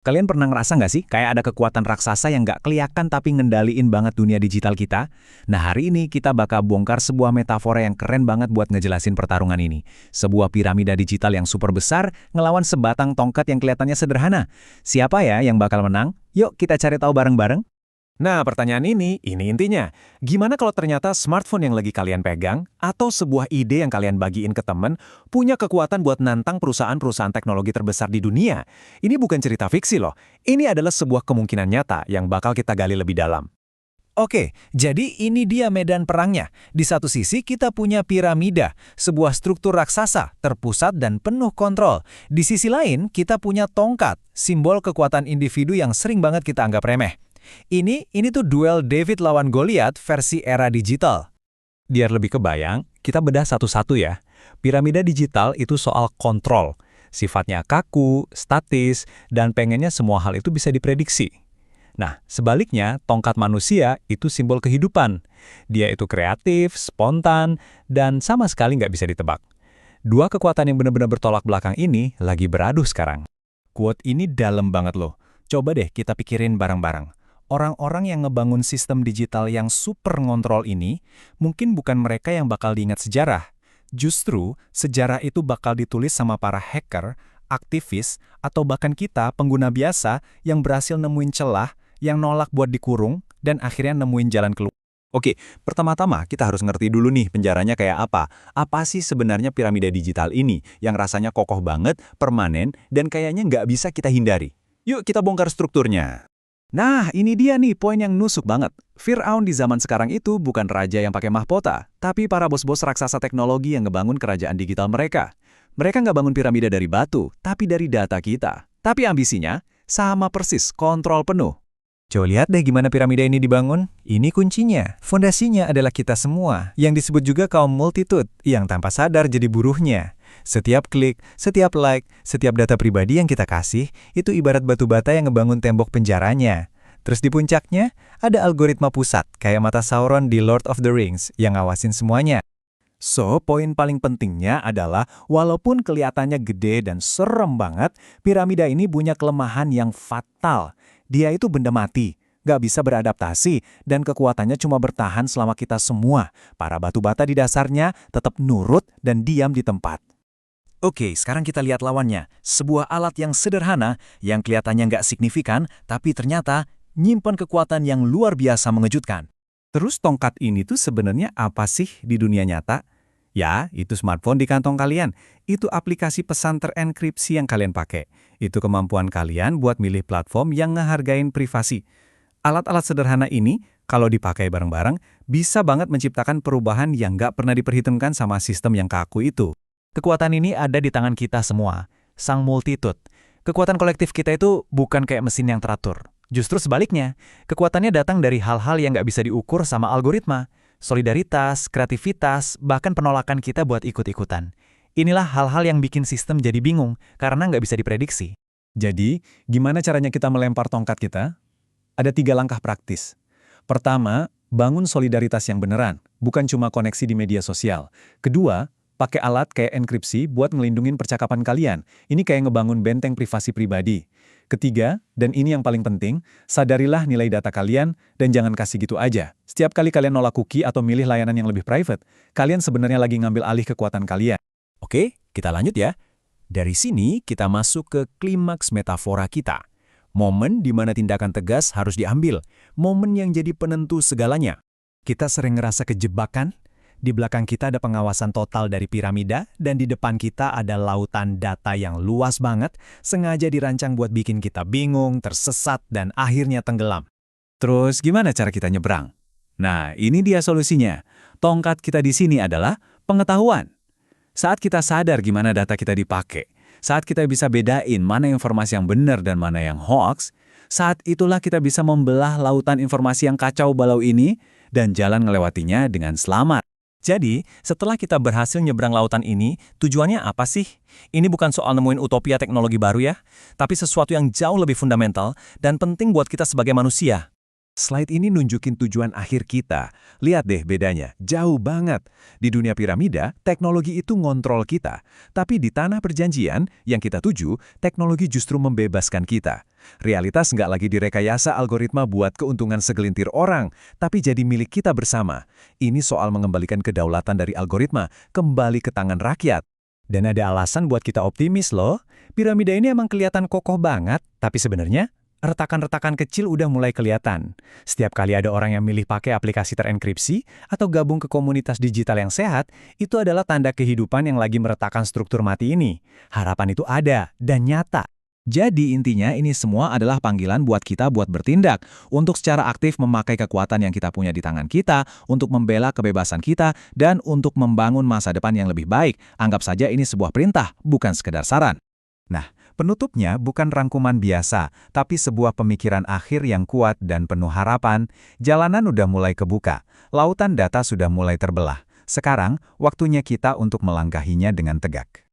Kalian pernah ngerasa nggak sih kayak ada kekuatan raksasa yang nggak kelihatan tapi ngendaliin banget dunia digital kita? Nah, hari ini kita bakal bongkar sebuah metafora yang keren banget buat ngejelasin pertarungan ini. Sebuah piramida digital yang super besar ngelawan sebatang tongkat yang kelihatannya sederhana. Siapa ya yang bakal menang? Yuk kita cari tahu bareng-bareng. Nah, pertanyaan ini intinya. Gimana kalau ternyata smartphone yang lagi kalian pegang, atau sebuah ide yang kalian bagiin ke temen, punya kekuatan buat nantang perusahaan-perusahaan teknologi terbesar di dunia? Ini bukan cerita fiksi loh. Ini adalah sebuah kemungkinan nyata yang bakal kita gali lebih dalam. Oke, jadi ini dia medan perangnya. Di satu sisi kita punya piramida, sebuah struktur raksasa, terpusat dan penuh kontrol. Di sisi lain, kita punya tongkat, simbol kekuatan individu yang sering banget kita anggap remeh. Ini tuh duel David lawan Goliath versi era digital. Biar lebih kebayang, kita bedah satu-satu ya. Piramida digital itu soal kontrol. Sifatnya kaku, statis, dan pengennya semua hal itu bisa diprediksi. Nah, sebaliknya, tongkat manusia itu simbol kehidupan. Dia itu kreatif, spontan, dan sama sekali nggak bisa ditebak. Dua kekuatan yang benar-benar bertolak belakang ini lagi beradu sekarang. Quote ini dalam banget loh. Coba deh kita pikirin bareng-barang. Orang-orang yang ngebangun sistem digital yang super ngontrol ini, mungkin bukan mereka yang bakal diingat sejarah. Justru, sejarah itu bakal ditulis sama para hacker, aktivis, atau bahkan kita, pengguna biasa, yang berhasil nemuin celah, yang nolak buat dikurung, dan akhirnya nemuin jalan keluar. Oke, pertama-tama kita harus ngerti dulu nih penjaranya kayak apa. Apa sih sebenarnya piramida digital ini yang rasanya kokoh banget, permanen, dan kayaknya nggak bisa kita hindari? Yuk kita bongkar strukturnya. Nah, ini dia nih poin yang nusuk banget. Fir'aun di zaman sekarang itu bukan raja yang pakai mahkota, tapi para bos-bos raksasa teknologi yang ngebangun kerajaan digital mereka. Mereka nggak bangun piramida dari batu, tapi dari data kita. Tapi ambisinya sama persis, kontrol penuh. Coba lihat deh gimana piramida ini dibangun. Ini kuncinya. Fondasinya adalah kita semua, yang disebut juga kaum multitude, yang tanpa sadar jadi buruhnya. Setiap klik, setiap like, setiap data pribadi yang kita kasih, itu ibarat batu bata yang ngebangun tembok penjaranya. Terus di puncaknya, ada algoritma pusat, kayak mata Sauron di Lord of the Rings, yang ngawasin semuanya. So, poin paling pentingnya adalah walaupun kelihatannya gede dan serem banget, piramida ini punya kelemahan yang fatal. Dia itu benda mati, nggak bisa beradaptasi, dan kekuatannya cuma bertahan selama kita semua, para batu bata di dasarnya, tetap nurut dan diam di tempat. Oke, sekarang kita lihat lawannya. Sebuah alat yang sederhana, yang kelihatannya nggak signifikan, tapi ternyata nyimpen kekuatan yang luar biasa mengejutkan. Terus tongkat ini tuh sebenarnya apa sih di dunia nyata? Ya, itu smartphone di kantong kalian. Itu aplikasi pesan terenkripsi yang kalian pakai. Itu kemampuan kalian buat milih platform yang ngehargain privasi. Alat-alat sederhana ini, kalau dipakai bareng-bareng, bisa banget menciptakan perubahan yang nggak pernah diperhitungkan sama sistem yang kaku itu. Kekuatan ini ada di tangan kita semua, sang multitude. Kekuatan kolektif kita itu bukan kayak mesin yang teratur. Justru sebaliknya, kekuatannya datang dari hal-hal yang nggak bisa diukur sama algoritma. Solidaritas, kreativitas, bahkan penolakan kita buat ikut-ikutan. Inilah hal-hal yang bikin sistem jadi bingung, karena nggak bisa diprediksi. Jadi, gimana caranya kita melempar tongkat kita? Ada 3 langkah praktis. Pertama, bangun solidaritas yang beneran, bukan cuma koneksi di media sosial. Kedua, pakai alat kayak enkripsi buat ngelindungin percakapan kalian. Ini kayak ngebangun benteng privasi pribadi. Ketiga, dan ini yang paling penting, sadarilah nilai data kalian dan jangan kasih gitu aja. Setiap kali kalian nolak cookie atau milih layanan yang lebih private, kalian sebenarnya lagi ngambil alih kekuatan kalian. Oke, kita lanjut ya. Dari sini kita masuk ke klimaks metafora kita. Momen di mana tindakan tegas harus diambil. Momen yang jadi penentu segalanya. Kita sering ngerasa kejebakan. Di belakang kita ada pengawasan total dari piramida, dan di depan kita ada lautan data yang luas banget, sengaja dirancang buat bikin kita bingung, tersesat, dan akhirnya tenggelam. Terus gimana cara kita nyebrang? Nah, ini dia solusinya. Tongkat kita di sini adalah pengetahuan. Saat kita sadar gimana data kita dipakai, saat kita bisa bedain mana informasi yang benar dan mana yang hoax, saat itulah kita bisa membelah lautan informasi yang kacau balau ini dan jalan ngelewatinya dengan selamat. Jadi, setelah kita berhasil nyebrang lautan ini, tujuannya apa sih? Ini bukan soal nemuin utopia teknologi baru ya, tapi sesuatu yang jauh lebih fundamental dan penting buat kita sebagai manusia. Slide ini nunjukin tujuan akhir kita. Lihat deh bedanya, jauh banget. Di dunia piramida, teknologi itu ngontrol kita. Tapi di tanah perjanjian, yang kita tuju, teknologi justru membebaskan kita. Realitas nggak lagi direkayasa algoritma buat keuntungan segelintir orang, tapi jadi milik kita bersama. Ini soal mengembalikan kedaulatan dari algoritma kembali ke tangan rakyat. Dan ada alasan buat kita optimis loh. Piramida ini emang kelihatan kokoh banget, tapi sebenarnya retakan-retakan kecil udah mulai kelihatan. Setiap kali ada orang yang milih pakai aplikasi terenkripsi atau gabung ke komunitas digital yang sehat, itu adalah tanda kehidupan yang lagi meretakkan struktur mati ini. Harapan itu ada dan nyata. Jadi intinya ini semua adalah panggilan buat kita buat bertindak, untuk secara aktif memakai kekuatan yang kita punya di tangan kita, untuk membela kebebasan kita, dan untuk membangun masa depan yang lebih baik. Anggap saja ini sebuah perintah, bukan sekedar saran. Nah, penutupnya bukan rangkuman biasa, tapi sebuah pemikiran akhir yang kuat dan penuh harapan. Jalanan udah mulai kebuka, lautan data sudah mulai terbelah. Sekarang, waktunya kita untuk melangkahinya dengan tegak.